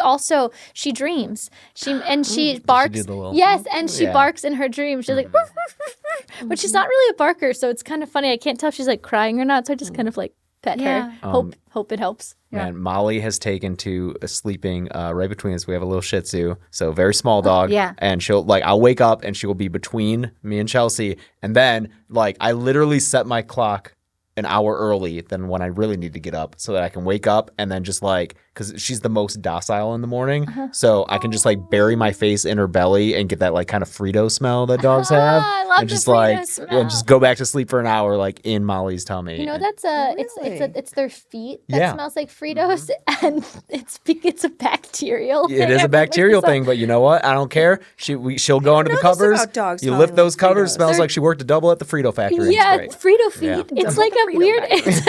dreams. She barks. Does she do the little... Yes, and she barks in her dreams. She's like, but she's not really a barker, so it's kind of funny. I can't tell if she's like crying or not. So I just kind of like pet her. Hope it helps. Man, Molly has taken to sleeping right between us. We have a little Shih Tzu, so very small dog. Yeah. And I'll wake up and she will be between me and Chelsea. And then I literally set my clock an hour early than when I really need to get up so that I can wake up and then just because she's the most docile in the morning. So I can just bury my face in her belly and get that kind of Frito smell that dogs have. I love and the just Frito smell. and just go back to sleep for an hour in Molly's tummy. You know, that's it's their feet that smells like Fritos, and it's a bacterial. It is a bacterial thing, but you know what? I don't care. She'll go under the covers. About dogs you lift those smelling covers. Smells like she worked a double at the Frito factory. Yeah, It's Frito feet. Yeah. It's like a weird. It's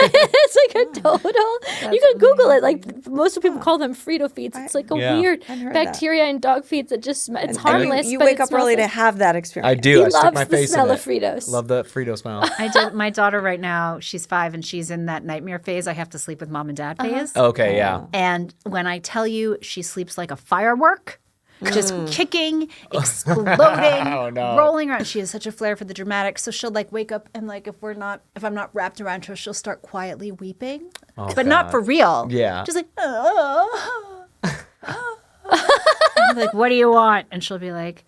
like a total. You can Google it. Most people call them Frito feet. It's like a weird bacteria in dog feet that just it's harmless. You but wake it up early smells to have that experience. I do. He I stick loves my the face smell in of it. Fritos. Love the Frito smell. I did. My daughter right now, she's 5 and she's in that nightmare phase. I have to sleep with mom and dad phase. Okay, yeah. And when I tell you she sleeps like a firework, just kicking, exploding, rolling around. She has such a flair for the dramatic. So she'll wake up and if I'm not wrapped around her, she'll start quietly weeping. But not for real. Yeah. Just oh. I'm like, what do you want? And she'll be like,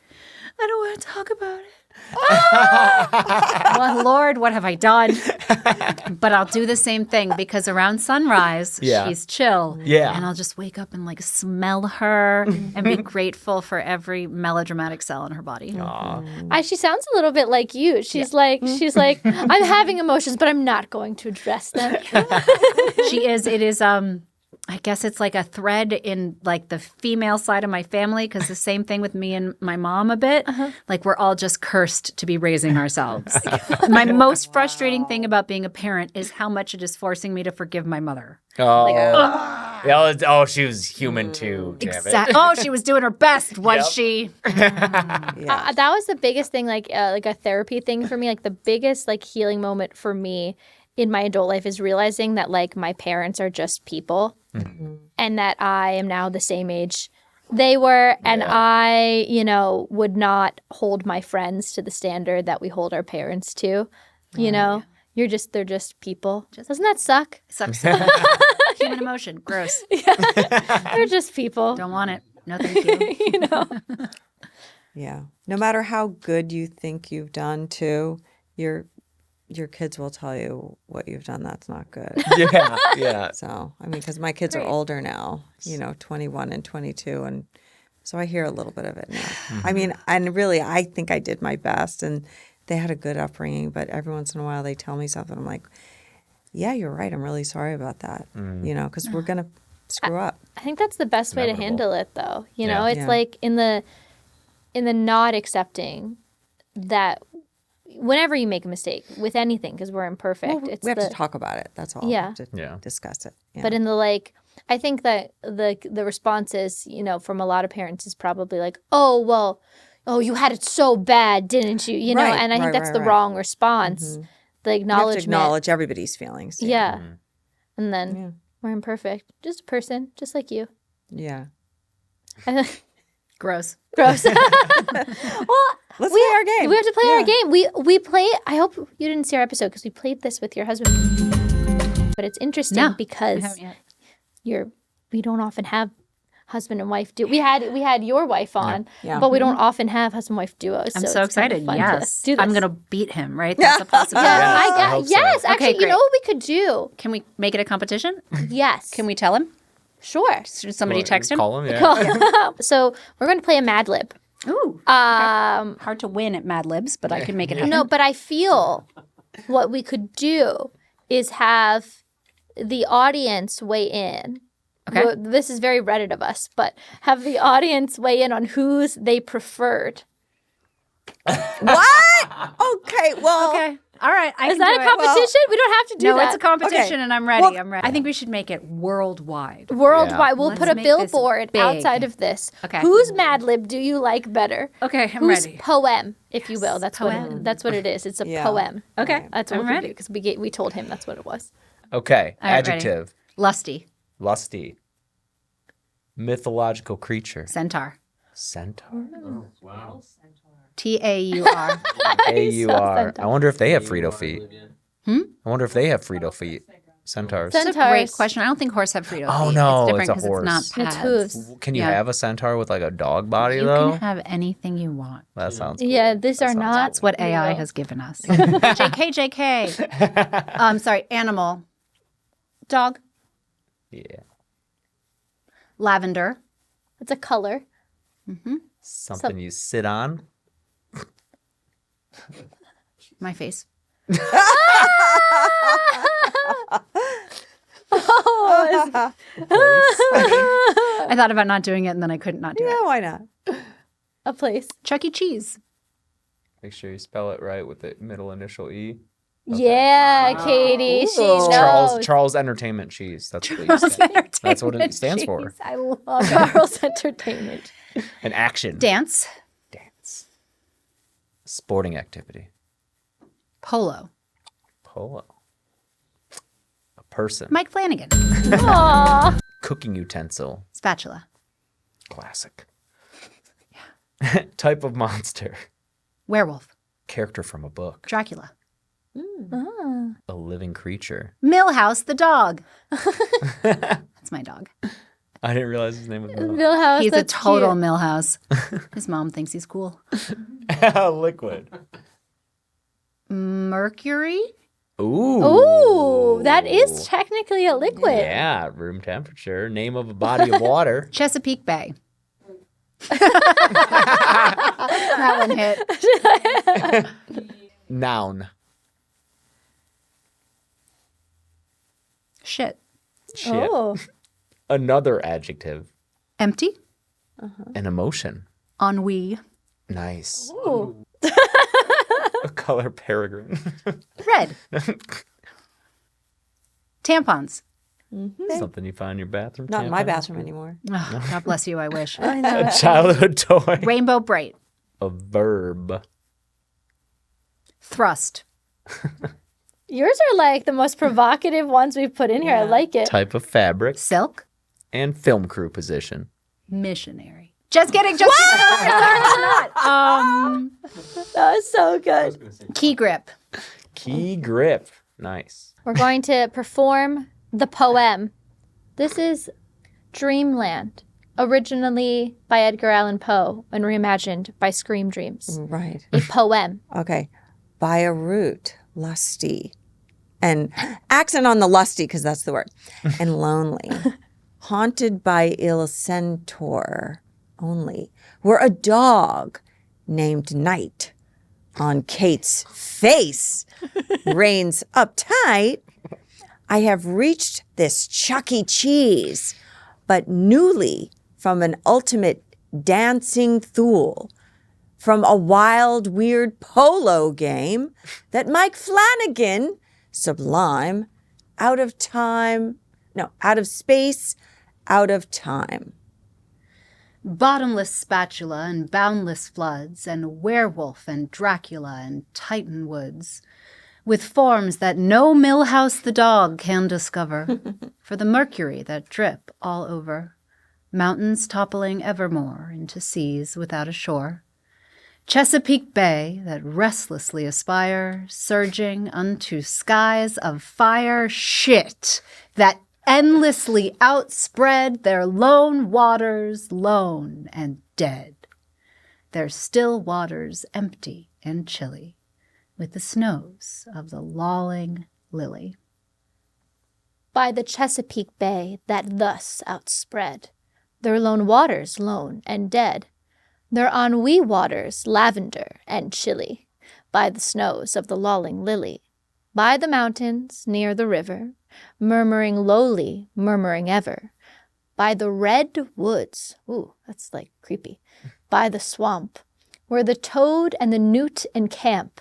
I don't want to talk about it. Well, Lord, what have I done? But I'll do the same thing because around sunrise, she's chill. Yeah. And I'll just wake up and like smell her and be grateful for every melodramatic cell in her body. She sounds a little bit like you. She's like, I'm having emotions, but I'm not going to address them. She is. It is. I guess it's like a thread in like the female side of my family because the same thing with me and my mom a bit. Like we're all just cursed to be raising ourselves. My most frustrating thing about being a parent is how much it is forcing me to forgive my mother. She was human too. Damn it. Oh, she was doing her best, was she? That was the biggest thing, like a therapy thing for me. Like the biggest like healing moment for me in my adult life is realizing that like my parents are just people and that I am now the same age they were and I, would not hold my friends to the standard that we hold our parents to. You know, they're just people. Doesn't that suck? Sucks. Human emotion. Gross. They're just people. Don't want it. No, thank you. Yeah. No matter how good you think you've done too, your kids will tell you what you've done that's not good. Yeah. So, I mean, because my kids are older now, 21 and 22. And so I hear a little bit of it now. I mean, and really, I think I did my best and they had a good upbringing. But every once in a while, they tell me something. I'm like, yeah, you're right. I'm really sorry about that, because we're going to screw up. I think that's the best way to handle it, though. It's Yeah. like in the not accepting that whenever you make a mistake with anything, because we're imperfect, We have to talk about it. That's all. Yeah. We have to discuss it. Yeah. But in the I think that the response is, from a lot of parents is probably like, oh, you had it so bad, didn't you? You know, Right, and I think right, that's right, the right. wrong response. The you have to acknowledgement. acknowledge everybody's feelings. Yeah. And then we're imperfect. Just a person, just like you. Yeah. Gross. Gross. Well, Let's play our game. We have to play our game. We play. I hope you didn't see our episode because we played this with your husband. But it's interesting because we don't often have husband and wife duo. We had your wife on, but we don't often have husband wife duos. I'm so so it's kind of excited. fun Yes. to do this. I'm going to beat him, right? That's a possibility. I hope so. Yes, Okay, actually, you great. know what we could do? Can we make it a competition? Yes. Can we tell him? Sure. Should somebody text him? Call him, yeah. So we're going to play a Mad Lib. Ooh. Hard to win at Mad Libs, but I can make it happen. No, but I feel what we could do is have the audience weigh in. Okay. Well, this is very Reddit of us, but have the audience weigh in on whose they preferred. What? Okay. Well. Okay. All right. I Is can that do a it. competition? We don't have to do No, that. it's a competition, Okay. and I'm ready. Well- I'm ready. I think we should make it worldwide. Worldwide. We'll Let's put a make this billboard big. outside of this. Okay. Whose Mad Lib do you like better? Okay, I'm Whose ready. poem, if you will. That's Poem. what it is. It's a Yeah. poem. Okay, That's what I'm we ready. do because we told him that's what it was. Okay. All right, ready. Adjective. Lusty. Lusty. Mythological creature. Centaur. Centaur. Taur. AUR. I wonder if they have Frito feet. Hmm? I wonder if they have Frito feet. Centaurs. That's a Centaurs. great question. I don't think horse have Frito. Oh, feet. no, it's different it's a 'cause horse. It's not It's pads. hooves. Can you Yeah. have a centaur with like a dog body You though? can have anything you want. That sounds cool. Yeah, these are sounds not. That's what AI has given us. JK. Sorry, animal. Dog. Yeah. Lavender. It's a color. Something you sit on. My face. I thought about not doing it, and then I couldn't not do Yeah, it. why not? A place. Chuck E. Cheese. Make sure you spell it right with the middle initial E. Yeah, Katie. She knows. Charles Entertainment Cheese. That's what you say. That's what it stands for. Jeez, I love Charles Entertainment. An action. Dance. Dance. Sporting activity. Polo. Polo. A person. Mike Flanagan. Aww. Cooking utensil. Spatula. Classic. Yeah. Type of monster. Werewolf. Character from a book. Dracula. A living creature. Millhouse the dog. That's my dog. I didn't realize his name was Milhouse. Milhouse. He's a that's total cute. Millhouse. His mom thinks he's cool. Liquid. Mercury? Ooh. Ooh, that is technically a liquid. Yeah, room temperature. Name of a body of water. Chesapeake Bay. That one hit. Noun. Shit. Shit. Oh. Another adjective. Empty. An emotion. Ennui. Nice. Ooh. A color peregrine. Red. Tampons. Something you find in your bathroom. Not in my tampon? bathroom anymore. Oh, God bless you, I wish. A childhood toy. Rainbow Bright. A verb. Thrust. Yours are like the most provocative ones we've put in here. I like it. Type of fabric. Silk. And film crew position. Missionary. Just kidding. Just kidding. It's not. That was so good. Key grip. Key grip. Nice. We're going to perform the poem. This is Dreamland, originally by Edgar Allan Poe and reimagined by Scream Dreams. Right. A poem. Okay. By a root, lusty. And accent on the lusty, because that's the word. And lonely. Haunted by ill centaur only. Where a dog named Night on Kate's face reigns uptight. I have reached this Chuck E. Cheese, but newly from an ultimate dancing thule, from a wild, weird polo game that Mike Flanagan, sublime, out of space, out of time. Bottomless spatula and boundless floods and werewolf and Dracula and Titan woods, with forms that no Millhouse the dog can discover, for the mercury that drip all over, mountains toppling evermore into seas without a shore, Chesapeake Bay that restlessly aspire, surging unto skies of fire, shit that endlessly outspread their lone waters, lone and dead, their still waters empty and chilly, with the snows of the lolling lily. By the Chesapeake Bay that thus outspread, their lone waters lone and dead, their ennui waters lavender and chilly, by the snows of the lolling lily, by the mountains near the river, murmuring lowly, murmuring ever, by the red woods, ooh, that's like creepy, by the swamp, where the toad and the newt encamp,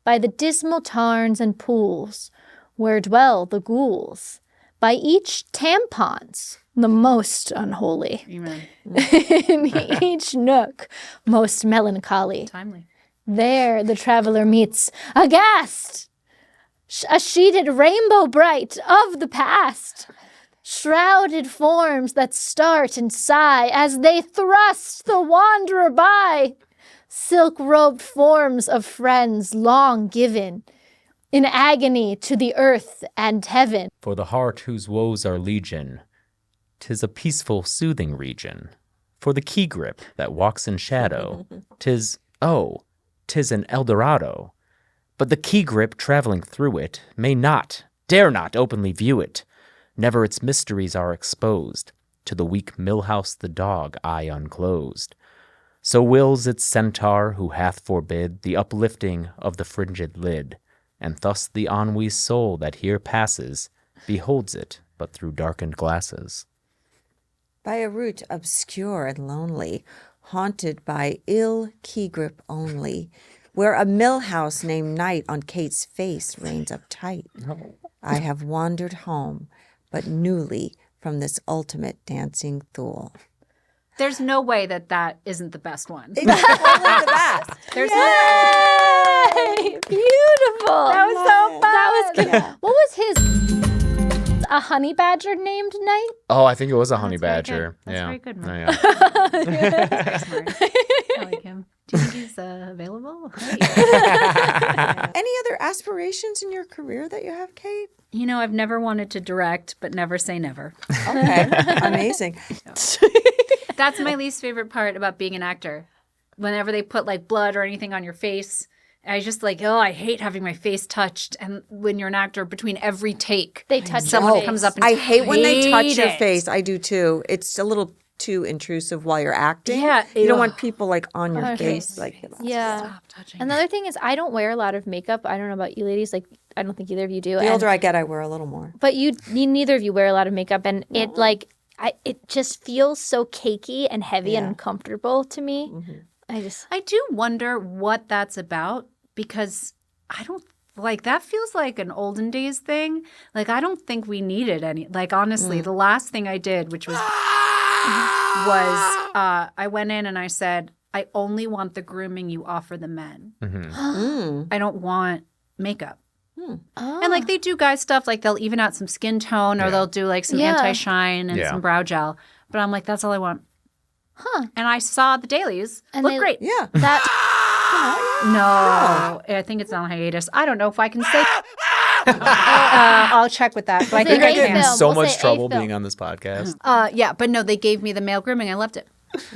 by the dismal tarns and pools, where dwell the ghouls, by each tampons, the most unholy, Amen. in each nook, most melancholy. Timely. There the traveler meets, aghast, a sheeted rainbow bright of the past, shrouded forms that start and sigh as they thrust the wanderer by, silk-robed forms of friends long given, in agony to the earth and heaven. For the heart whose woes are legion, 'tis a peaceful, soothing region. For the key grip that walks in shadow, 'tis an Eldorado. But the key grip traveling through it may not, dare not openly view it. Never its mysteries are exposed to the weak Millhouse the dog eye unclosed. So wills its centaur who hath forbid the uplifting of the fringed lid, and thus the ennui's soul that here passes beholds it but through darkened glasses. By a route obscure and lonely, haunted by ill key grip only, where a Millhouse named Night on Kate's face reigns uptight. I have wandered home, but newly from this ultimate dancing thule. There's no way that isn't the best one. It's totally the best. There's Yay! Beautiful. That was so fun. That was good. Yeah. What was his? A honey badger named Night? Oh, I think it was a honey very badger. good. That's yeah. very good, Oh, Mark. yeah. That's very smart. I like him. Do you think he's available? Hey. Any other aspirations in your career that you have, Kate? You know, I've never wanted to direct, but never say never. Okay, amazing. That's my least favorite part about being an actor. Whenever they put like blood or anything on your face, I just like, I hate having my face touched. And when you're an actor, between every take, They touch someone your comes face. up and I hate when they touch your it. face. I do too. It's a little too intrusive while you're acting. Yeah, you don't ugh. want people like on your face. Like, Yeah. Stop touching. Another thing is I don't wear a lot of makeup. I don't know about you ladies. Like I don't think either of you do. the older I get, I wear a little more. But neither of you wear a lot of makeup, and it like it just feels so cakey and heavy and uncomfortable to me. I do wonder what that's about because I don't like that feels like an olden days thing. Like I don't think we needed any. Like honestly, the last thing I did, which was I went in and I said, I only want the grooming you offer the men. I don't want makeup. And like they do guy stuff, like they'll even out some skin tone or they'll do like some anti-shine and some brow gel. But I'm like, that's all I want. And I saw the dailies. And Look they- great. Yeah. No, I think it's on hiatus. I don't know if I can say. I'll check with that. But I think I You're can. good. In so We'll much say A trouble film. being on this podcast. Yeah, but no, they gave me the male grooming. I loved it.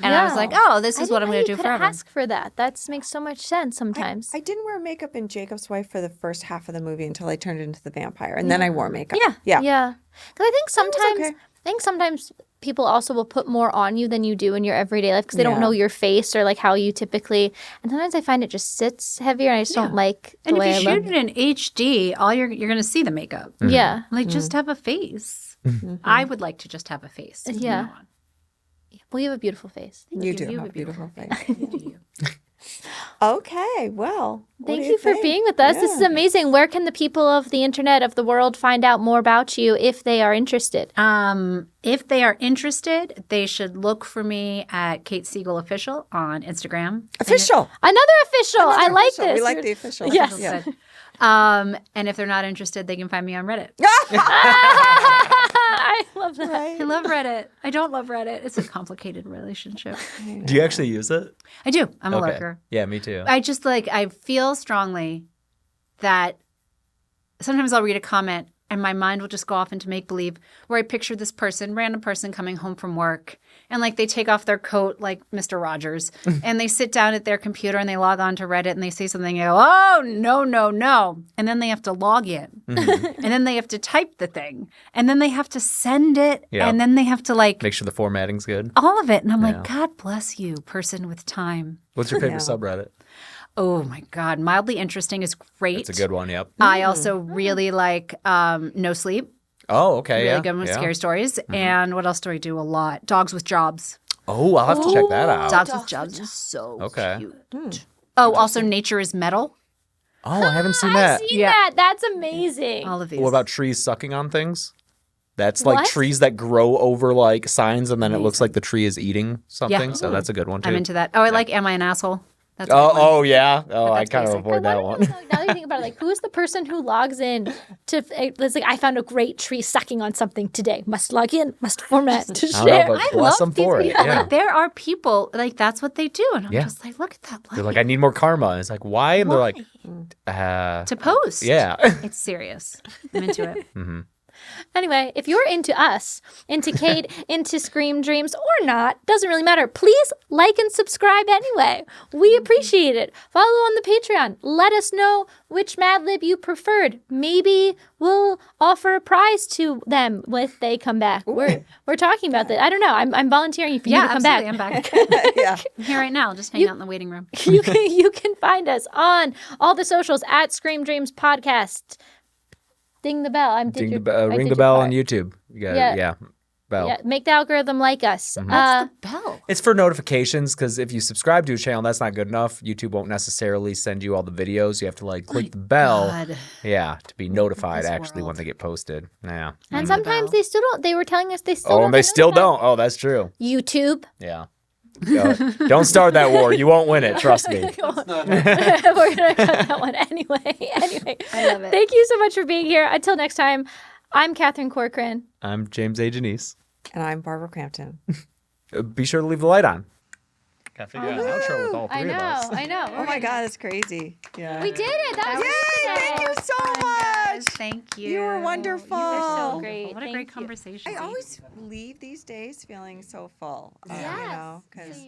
And I was like, this is what I'm going to do forever. Ask for that. That makes so much sense sometimes. I didn't wear makeup in Jacob's Wife for the first half of the movie until I turned into the vampire, and then I wore makeup. Yeah. Yeah. Because I okay. think sometimes people also will put more on you than you do in your everyday life because they don't know your face or like how you typically. And sometimes I find it just sits heavier, and I just don't like the And way if you I shoot look. it in HD, all you're going to see the makeup. Yeah. Like just have a face. I would like to just have a face. from Yeah. now on. Well, you have a beautiful face. You do You have a have a beautiful face. You. Okay, well, what Thank do you for think? being with us. This is amazing. Where can the people of the internet, of the world, find out more about you if they are interested? If they are interested, they should look for me at Kate Siegel Official on Instagram. Official. Another official. I like Official. this. We like the official. Yes. Yeah. And if they're not interested, they can find me on Reddit. I love that. I love Reddit. I don't love Reddit. It's a complicated relationship. Do you actually use it? I do. I'm a lurker. Yeah, me too. I just I feel strongly that sometimes I'll read a comment and my mind will just go off into make believe where I picture this random person coming home from work and like they take off their coat like Mr. Rogers and they sit down at their computer and they log on to Reddit and they say something and go, oh, no. And then they have to log in and then they have to type the thing and then they have to send it and then they have to Make sure the formatting's good. all of it. And I'm like, God bless you, person with time. What's your favorite subreddit? Oh my God. Mildly Interesting is great. It's a good one, yep. I also really like No Sleep. Oh, okay, Really good with scary stories. And what else do I do a lot? Dogs with Jobs. Oh, I'll have to check that out. Dogs with Jobs is so Okay. cute. Oh, also Nature is Metal. Oh, I haven't seen that. I've seen that. That's amazing. All of these. What about trees sucking on things? That's like What? trees that grow over like signs and then it looks like the tree is eating something. So that's a good one too. I'm into that. Oh, I like Am I an Asshole? That's a good one. Oh yeah. Oh, I that's kind of basic. avoid that one. Now that you think about it, like, who is the person who logs in to? It's like, I found a great tree sucking on something today. Must log in. Must format to I don't share. know, but bless them for it. Yeah. Like, there are people, like, that's what they do. And I'm just like, look at that They're life. like, I need more karma. And it's like, why? And they're like, To post. yeah. It's serious. I'm into it. Anyway, if you're into us, into Kate, into Scream Dreams or not, doesn't really matter. Please like and subscribe anyway. We appreciate it. Follow on the Patreon. Let us know which Mad Lib you preferred. Maybe we'll offer a prize to them if they come back. We're talking about that. I don't know. I'm volunteering for you to come back. I'm back. Yeah. I'm here right now. Just hang out in the waiting room. You can find us on all the socials at Scream Dreams Podcast. Ding the bell. Ring the bell on YouTube. You got Yeah. Bell. Yeah, make the algorithm like us. Bell. It's for notifications because if you subscribe to a channel, that's not good enough. YouTube won't necessarily send you all the videos. You have to like click the bell. God. Yeah, to be notified This actually when world. they get posted. Yeah. And sometimes they still don't. They were telling us they still Oh, don't. and they get still notified. don't. Oh, that's true. YouTube. Yeah. Don't start that war. You won't win it. Trust me. We're gonna cut that one anyway. I love it. Thank you so much for being here. Until next time, I'm Catherine Corcoran. I'm James A. Janisse. And I'm Barbara Crampton. Be sure to leave the light on. Gotta figure out an outro with all three of us. I know. Oh my God, that's crazy. Yeah. We did it. That was Yay! Thank you so much. Thank you. You were wonderful. You're so great. What a great conversation. I always leave these days feeling so full. Yes. Because